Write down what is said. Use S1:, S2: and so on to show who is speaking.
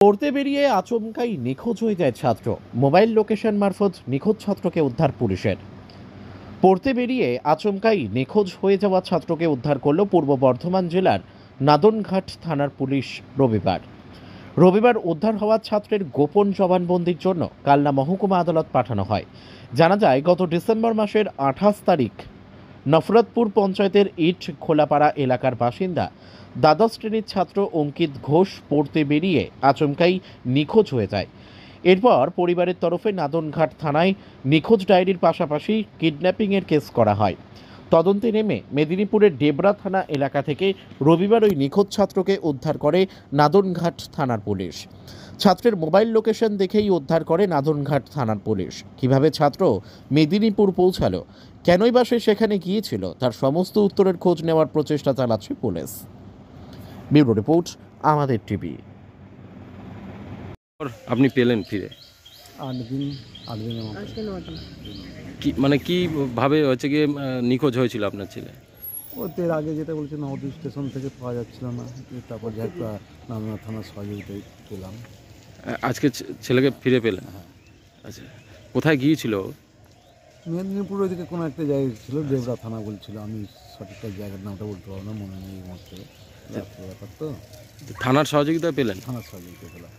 S1: পড়তে বেরিয়ে আচমকাই নিখোঁজ হয়ে যায় ছাত্র। মোবাইল লোকেশন মারফত নিখোঁজ ছাত্রকে উদ্ধার পুলিশের। পড়তে বেরিয়ে আচমকাই নিখোঁজ হয়ে যাওয়া ছাত্রকে উদ্ধার করল পূর্ব বর্ধমান জেলার নাদনঘাট থানার পুলিশ রবিবার উদ্ধার হওয়া ছাত্রের গোপন জবানবন্দির জন্য কালনা মহকুমা আদালত পাঠানো হয়। জানা যায়, গত ডিসেম্বর মাসের 28 তারিখ নফরতপুর পঞ্চায়েতের ইট খোলাপাড়া এলাকার বাসিন্দা দ্বাদশ শ্রেণীর ছাত্র অঙ্কিত ঘোষ পড়তে বেরিয়ে আচমকাই নিখোঁজ হয়ে যায়। এরপর পরিবারের তরফে নাদনঘাট থানায় নিখোঁজ ডায়েরির পাশাপাশি কিডন্যাপিংয়ের কেস করা হয়। তদন্তে নেমে মেদিনীপুরের ডেবরা থানা এলাকা থেকে রবিবার ওই নিখোঁজ ছাত্রকে উদ্ধার করে নাদনঘাট থানার পুলিশ। ছাত্রের মোবাইল লোকেশন দেখেই উদ্ধার করে নাদনঘাট থানার পুলিশ। কিভাবে ছাত্র মেদিনীপুর পৌঁছালো, কেনই বা সে সেখানে গিয়েছিল, তার সমস্ত উত্তরের খোঁজ নেওয়ার প্রচেষ্টা চালাচ্ছে পুলিশ। ব্যুরো রিপোর্ট, আমাদের টিভি।
S2: আপনি পেলেন ফিরে
S3: 8 দিন 8 দিনের মতো।
S2: কি মানে কি ভাবে হচ্ছে গিয়ে নিখোঁজ হয়েছিল আপনার ছেলে?
S3: ওদের আগে যেটা বলছে নবদ্বীপ স্টেশন থেকে পাওয়া যাচ্ছিল না, তারপর যাই নামনা থানার সহযোগিতায় পেলাম।
S2: আজকে ছেলেকে ফিরে পেলেন?
S3: হ্যাঁ।
S2: আচ্ছা, কোথায় গিয়েছিল ও?
S3: মেদিনীপুর ওইদিকে কোনো একটা জায়গায় ছিল, ডেবরা থানা বলছিল। আমি সঠিকটা জায়গার নামটা বলতে পারবো না, মনে নেই এই মুহূর্তে। ব্যাপার তো
S2: থানার সহযোগিতা পেলেন?
S3: থানার সহযোগিতা পেলাম।